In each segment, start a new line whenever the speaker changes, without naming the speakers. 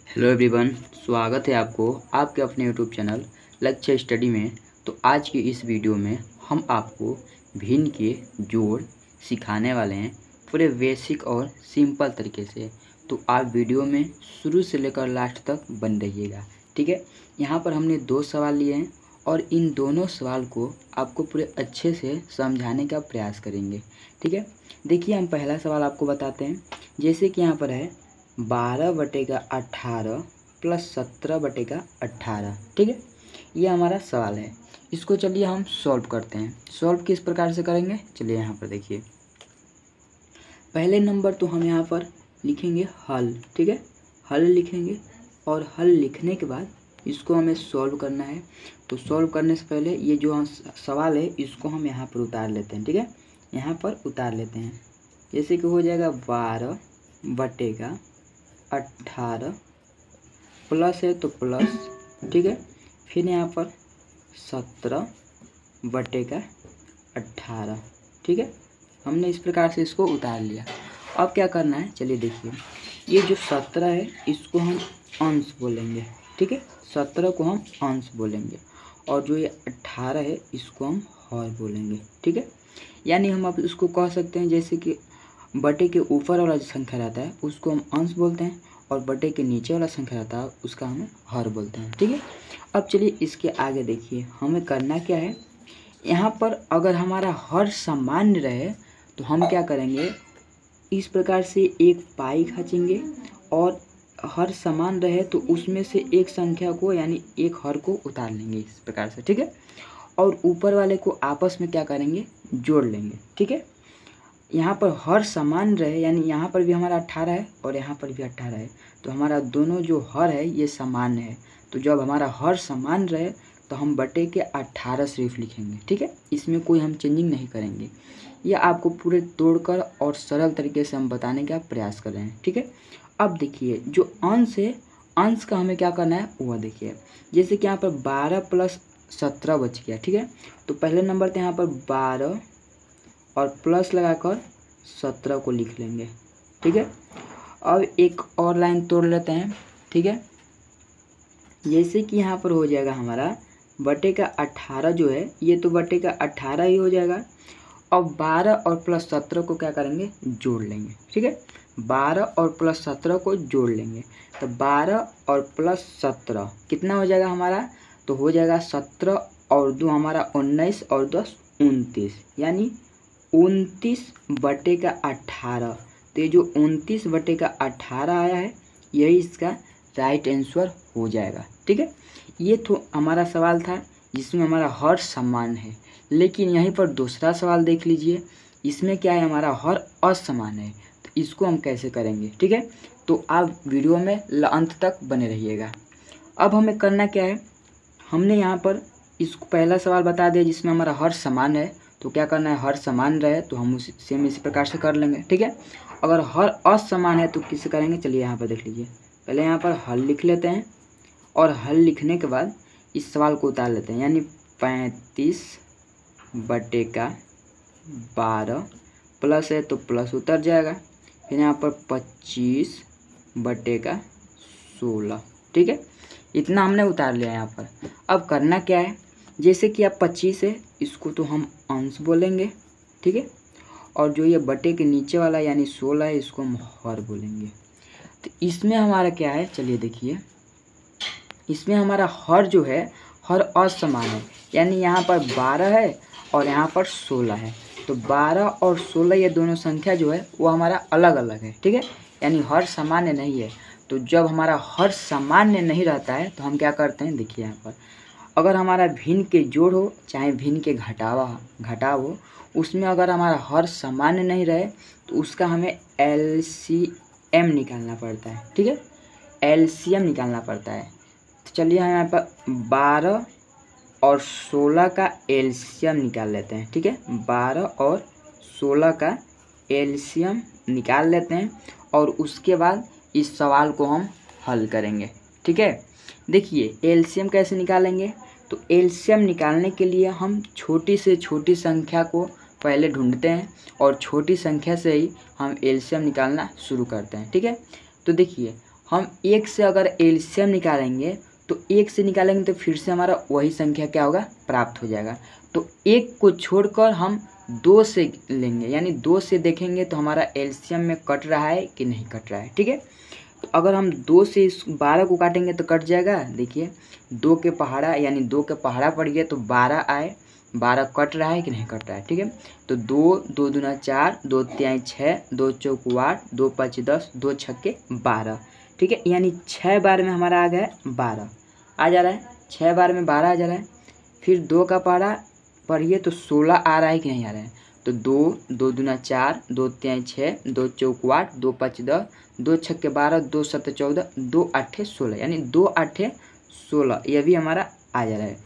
Hello everyone, स्वागत है आपको आपके अपने यूट्यूब चैनल लक्ष्य स्टडी में। तो आज की इस वीडियो में हम आपको भिन्न के जोड़ सिखाने वाले हैं पूरे बेसिक और सिंपल तरीके से। तो आप वीडियो में शुरू से लेकर लास्ट तक बन रहिएगा, ठीक है। यहाँ पर हमने 2 सवाल लिए हैं और इन दोनों सवाल को आपको पूरे अच्छे से समझाने का प्रयास करेंगे, ठीक है। देखिए, हम पहला सवाल आपको बताते हैं। जैसे कि यहाँ पर है 12/18 प्लस 17/18, ठीक है। ये हमारा सवाल है। इसको चलिए हम सॉल्व करते हैं। सॉल्व किस प्रकार से करेंगे, चलिए यहाँ पर देखिए। पहले नंबर तो हम यहाँ पर लिखेंगे हल, ठीक है। हल लिखेंगे और हल लिखने के बाद इसको हमें सॉल्व करना है। तो सॉल्व करने से पहले ये जो सवाल है इसको हम यहाँ पर उतार लेते हैं, ठीक है। यहाँ पर उतार लेते हैं। जैसे कि हो जाएगा 12/18 प्लस है तो प्लस, ठीक है। फिर यहाँ पर 17/18, ठीक है। हमने इस प्रकार से इसको उतार लिया। अब क्या करना है, चलिए देखिए। ये जो 17 है इसको हम अंश बोलेंगे, ठीक है। 17 को हम अंश बोलेंगे और जो ये 18 है इसको हम हर बोलेंगे, ठीक है। यानी हम अब इसको कह सकते हैं जैसे कि बटे के ऊपर वाला जो संख्या रहता है उसको हम अंश बोलते हैं और बटे के नीचे वाला संख्या रहता है उसका हम हर बोलते हैं, ठीक है। अब चलिए इसके आगे देखिए, हमें करना क्या है। यहाँ पर अगर हमारा हर सामान्य रहे तो हम क्या करेंगे, इस प्रकार से एक पाई खींचेंगे और हर समान रहे तो उसमें से एक संख्या को यानी एक हर को उतार लेंगे इस प्रकार से, ठीक है। और ऊपर वाले को आपस में क्या करेंगे, जोड़ लेंगे, ठीक है। यहाँ पर हर समान रहे यानी यहाँ पर भी हमारा 18 है और यहाँ पर भी 18 है, तो हमारा दोनों जो हर है ये समान है। तो जब हमारा हर समान रहे तो हम बटे के 18 सिर्फ लिखेंगे, ठीक है। इसमें कोई हम चेंजिंग नहीं करेंगे। ये आपको पूरे तोड़कर और सरल तरीके से हम बताने का प्रयास कर रहे हैं, ठीक है। अब देखिए जो अंश है, अंश का हमें क्या करना है वह देखिए। जैसे कि यहाँ पर 12 प्लस 17 बच गया, ठीक है। तो पहले नंबर तो यहाँ पर 12 और प्लस लगाकर 17 को लिख लेंगे, ठीक है। अब एक और लाइन तोड़ लेते हैं, ठीक है। जैसे कि यहाँ पर हो जाएगा हमारा बटे का 18 जो है ये तो बटे का 18 ही हो जाएगा। अब 12 और प्लस 17 को क्या करेंगे, जोड़ लेंगे, ठीक है। 12 और प्लस 17 को जोड़ लेंगे तो 12 और प्लस 17 कितना हो जाएगा हमारा, तो हो जाएगा 17 और 2 हमारा 19 और 10 29, यानी 29/18। तो ये जो 29/18 आया है यही इसका राइट आंसर हो जाएगा, ठीक है। ये तो हमारा सवाल था जिसमें हमारा हर समान है। लेकिन यहीं पर दूसरा सवाल देख लीजिए, इसमें क्या है, हमारा हर असमान है। तो इसको हम कैसे करेंगे, ठीक है। तो आप वीडियो में अंत तक बने रहिएगा। अब हमें करना क्या है, हमने यहाँ पर इसको पहला सवाल बता दिया जिसमें हमारा हर समान है। तो क्या करना है, हर समान रहे तो हम उसी सेम इसी प्रकार से कर लेंगे, ठीक है। अगर हर असमान है तो किससे करेंगे, चलिए यहाँ पर देख लीजिए। पहले यहाँ पर हल लिख लेते हैं और हल लिखने के बाद इस सवाल को उतार लेते हैं, यानी 35/12 प्लस है तो प्लस उतर जाएगा। फिर यहाँ पर 25/16, ठीक है। इतना हमने उतार लिया यहाँ पर। अब करना क्या है, जैसे कि आप 25 है इसको तो हम अंश बोलेंगे, ठीक है। और जो ये बटे के नीचे वाला यानी 16 है इसको हम हर बोलेंगे। तो इसमें हमारा क्या है, चलिए देखिए। इसमें हमारा हर जो है हर असमान है, यानी यहाँ पर 12 है और यहाँ पर 16 है। तो 12 और 16 ये दोनों संख्या जो है वो हमारा अलग अलग है, ठीक है। यानी हर सामान्य नहीं है। तो जब हमारा हर सामान्य नहीं रहता है तो हम क्या करते हैं, देखिए यहाँ पर अगर हमारा भिन्न के जोड़ हो चाहे भिन्न के घटाव हो, उसमें अगर हमारा हर सामान्य नहीं रहे तो उसका हमें एलसीएम निकालना पड़ता है, ठीक है। एलसीएम निकालना पड़ता है। तो चलिए हम यहाँ पर 12 और 16 का एलसीएम निकाल लेते हैं, ठीक है। 12 और 16 का एलसीएम निकाल लेते हैं और उसके बाद इस सवाल को हम हल करेंगे, ठीक है। देखिए एलसीएम कैसे निकालेंगे, तो एलसीएम निकालने के लिए हम छोटी से छोटी संख्या को पहले ढूंढते हैं और छोटी संख्या से ही हम एलसीएम निकालना शुरू करते हैं, ठीक है। तो देखिए हम एक से अगर एलसीएम निकालेंगे तो एक से निकालेंगे तो फिर से हमारा वही संख्या क्या होगा, प्राप्त हो जाएगा। तो एक को छोड़कर हम 2 से लेंगे, यानी 2 से देखेंगे तो हमारा एलसीएम में कट रहा है कि नहीं कट रहा है। ठीक है, तो अगर हम 2 से इस 12 को काटेंगे तो कट जाएगा। देखिए 2 के पहाड़ा यानी 2 के पहाड़ा पड़ गया तो 12 आए, 12 कट रहा है कि नहीं कट रहा है। ठीक है, तो 2 2 दूना 4, 2 तिहाई 6, 2 चौक 8, 2 5 10, 2 छक्के 12। ठीक है, यानी 6 बार में हमारा आ गया है 12 आ जा रहा है, 6 बार में 12 आ जा रहा है। फिर 2 का पहाड़ा पढ़िए तो 16 आ रहा है कि नहीं आ रहा है। तो 2 2 दूना 4, 2 तिहाई 6, 2 चौक 8, 2 5 10, 2 छक्के 12, 2 7 14, 2 8 16, यानी 2 8 16 यह भी हमारा आ जा रहा है।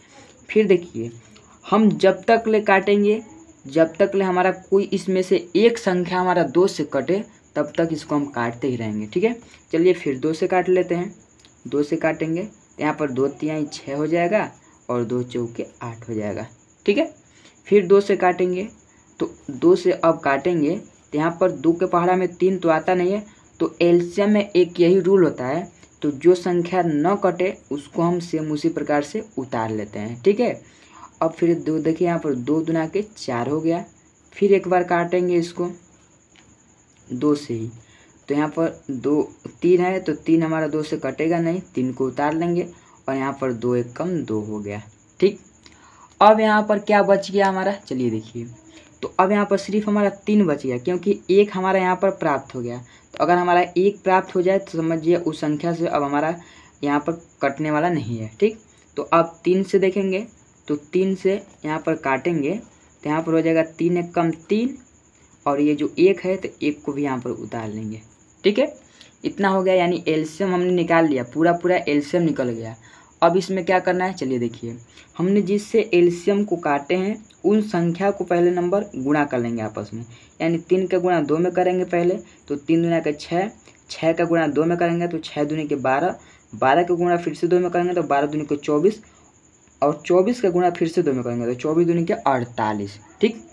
फिर देखिए हम जब तक ले काटेंगे, जब तक ले हमारा कोई इसमें से एक संख्या हमारा 2 से कटे तब तक इसको हम काटते ही रहेंगे। ठीक है, चलिए फिर 2 से काट लेते हैं। 2 से काटेंगे तो यहाँ पर 2 तिहाई 6 हो जाएगा और 2 चौके 8 हो जाएगा। ठीक है, फिर 2 से काटेंगे तो 2 से अब काटेंगे तो यहाँ पर 2 के पहाड़ा में 3 तो आता नहीं है, तो एलसीएम में एक यही रूल होता है, तो जो संख्या न कटे उसको हम सेम उसी प्रकार से उतार लेते हैं। ठीक है, अब फिर 2 देखिए यहाँ पर 2 दूना के 4 हो गया। फिर एक बार काटेंगे इसको 2 से ही, तो यहाँ पर 2 3 है तो 3 हमारा 2 से कटेगा नहीं, 3 को उतार लेंगे और यहाँ पर 2 एक कम 2 हो गया। ठीक, अब यहाँ पर क्या बच गया हमारा, चलिए देखिए, तो अब यहाँ पर सिर्फ हमारा 3 बच गया क्योंकि एक हमारा यहाँ पर प्राप्त हो गया। तो अगर हमारा एक प्राप्त हो जाए तो समझिए उस संख्या से अब हमारा यहाँ पर कटने वाला नहीं है। ठीक, तो अब 3 से देखेंगे तो 3 से यहाँ पर काटेंगे तो यहाँ पर हो जाएगा 3 एक कम 3 और ये जो 1 है तो 1 को भी यहाँ पर उतार लेंगे। ठीक है, इतना हो गया, यानी एलसीएम हमने निकाल लिया, पूरा एलसीएम निकल गया। अब इसमें क्या करना है, चलिए देखिए, हमने जिससे एलसीएम को काटे हैं उन संख्या को पहले नंबर गुणा कर लेंगे आपस में, यानी 3 का गुणा 2 में करेंगे पहले तो 3 दूना के 6, 6 का गुणा 2 में करेंगे तो 6 दूनी के 12, 12 का गुणा फिर से 2 में करेंगे तो 12 दूनी के 24 और 24 का गुणा फिर से 2 में करेंगे तो 24 दूनी के 48। ठीक,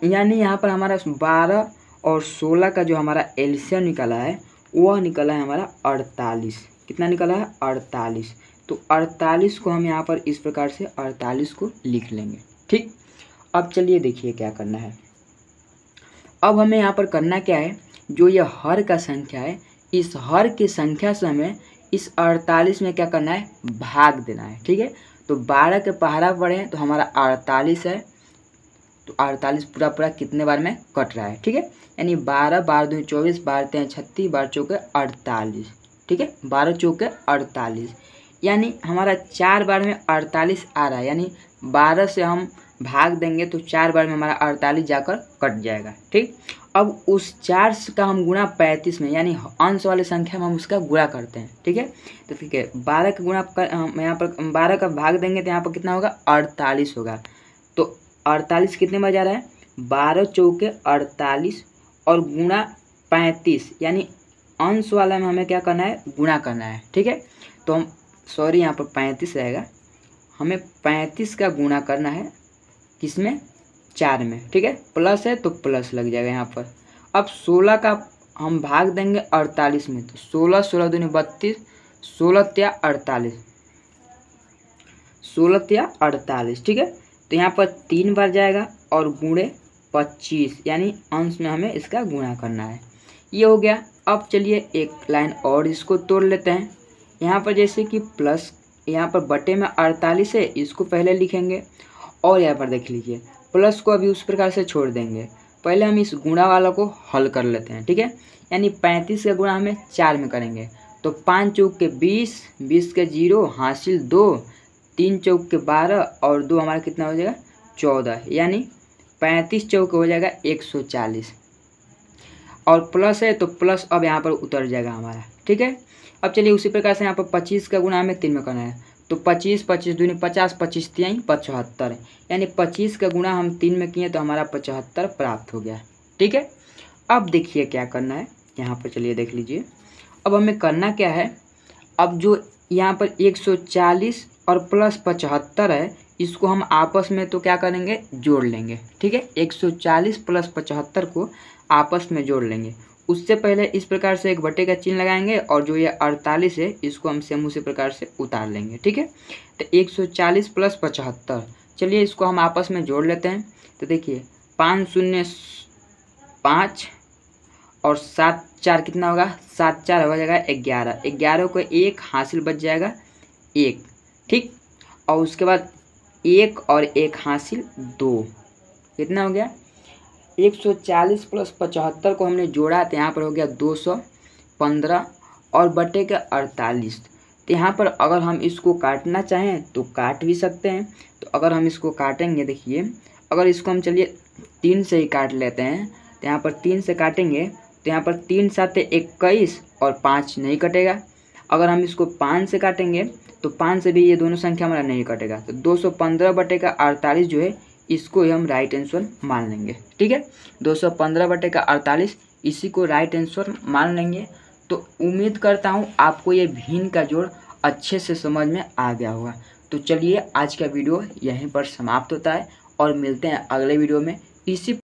यानी यहाँ पर हमारा 12 और 16 का जो हमारा एलसीएम निकला है वह निकला है हमारा 48। कितना निकला है, 48। तो 48 को हम यहाँ पर इस प्रकार से 48 को लिख लेंगे। ठीक, अब चलिए देखिए क्या करना है। अब हमें यहाँ पर करना क्या है, जो ये हर का संख्या है इस हर की संख्या से हमें इस 48 में क्या करना है, भाग देना है। ठीक है, तो 12 के पहाड़ा पड़े तो हमारा 48 है, तो 48 पूरा कितने बार में कट रहा है। ठीक है, यानी 12 12 दूनी 24, 12 तिहाई 36, 12 चौके 48। ठीक है, 12 चौके 48, यानी हमारा 4 बार में 48 आ रहा है, यानी 12 से हम भाग देंगे तो 4 बार में हमारा 48 जाकर कट जाएगा। ठीक, अब उस 4 का हम गुणा 35 में, यानी अंश वाले संख्या में हम उसका गुणा करते हैं। ठीक है, तो ठीक है, 12 का गुणा यहाँ पर 12 का भाग देंगे तो यहाँ पर कितना होगा, 48 होगा। तो 48 कितने में जा रहा है, 12 चौके 48 और गुणा 35, यानी अंश वाला में हमें क्या करना है, गुणा करना है। ठीक है, तो हम सॉरी यहाँ पर 35 रहेगा, हमें 35 का गुणा करना है किसमें, 4 में। ठीक है, प्लस है तो प्लस लग जाएगा यहाँ पर। अब 16 का हम भाग देंगे 48 में, तो 16 16 दूनी 32, 16 तिया 48, 16 तिया 48। ठीक है, तो यहाँ पर 3 बार जाएगा और गुणे 25, यानी अंश में हमें इसका गुणा करना है। ये हो गया। अब चलिए एक लाइन और इसको तोड़ लेते हैं। यहाँ पर जैसे कि प्लस, यहाँ पर बटे में 48 है, इसको पहले लिखेंगे और यहाँ पर देख लीजिए प्लस को अभी उस प्रकार से छोड़ देंगे। पहले हम इस गुणा वाला को हल कर लेते हैं। ठीक है, यानी 35 का गुणा हमें 4 में करेंगे तो 5 चौक के 20, 20 के 0 हासिल 2, 3 चौक के 12 और 2 हमारा कितना हो जाएगा, 14, यानी 35 चौक हो जाएगा 140 और प्लस है तो प्लस अब यहाँ पर उतर जाएगा हमारा। ठीक है, अब चलिए उसी प्रकार से यहाँ पर 25 का गुणा हमें 3 में करना है तो 25 25 दूनी 50, 25 तिहाई 75, यानी 25 का गुणा हम 3 में किए तो हमारा 75 प्राप्त हो गया। ठीक है, अब देखिए क्या करना है, यहाँ पर चलिए देख लीजिए। अब हमें करना क्या है, अब जो यहाँ पर 140 और प्लस 75 है इसको हम आपस में तो क्या करेंगे, जोड़ लेंगे। ठीक है, 140 प्लस 75 को आपस में जोड़ लेंगे। उससे पहले इस प्रकार से एक बटे का चिन्ह लगाएंगे और जो ये 48 है इसको हम सेम उसी प्रकार से उतार लेंगे। ठीक है, तो 140 प्लस 75, चलिए इसको हम आपस में जोड़ लेते हैं। तो देखिए 5 शून्य 5 और 7 4 कितना होगा, 7 4 हो जाएगा 11, 11 को एक हासिल बच जाएगा 1, ठीक। और उसके बाद 1 और 1 हासिल 2, कितना हो गया 140 प्लस 75 को हमने जोड़ा तो यहाँ पर हो गया 215 और बटे का 48। तो यहाँ पर अगर हम इसको काटना चाहें तो काट भी सकते हैं। तो अगर हम इसको काटेंगे, देखिए अगर इसको हम चलिए 3 से ही काट लेते हैं, तो यहाँ पर 3 से काटेंगे तो यहाँ पर 3 7 21 और 5 नहीं कटेगा। अगर हम इसको 5 से काटेंगे तो 5 से भी ये दोनों संख्या हमारा नहीं कटेगा। तो 215 बटे का 48 जो है इसको हम राइट आंसर मान लेंगे। ठीक है, 215 बटे का 48 इसी को राइट आंसर मान लेंगे। तो उम्मीद करता हूँ आपको ये भिन्न का जोड़ अच्छे से समझ में आ गया होगा। तो चलिए आज का वीडियो यहीं पर समाप्त होता है और मिलते हैं अगले वीडियो में इसी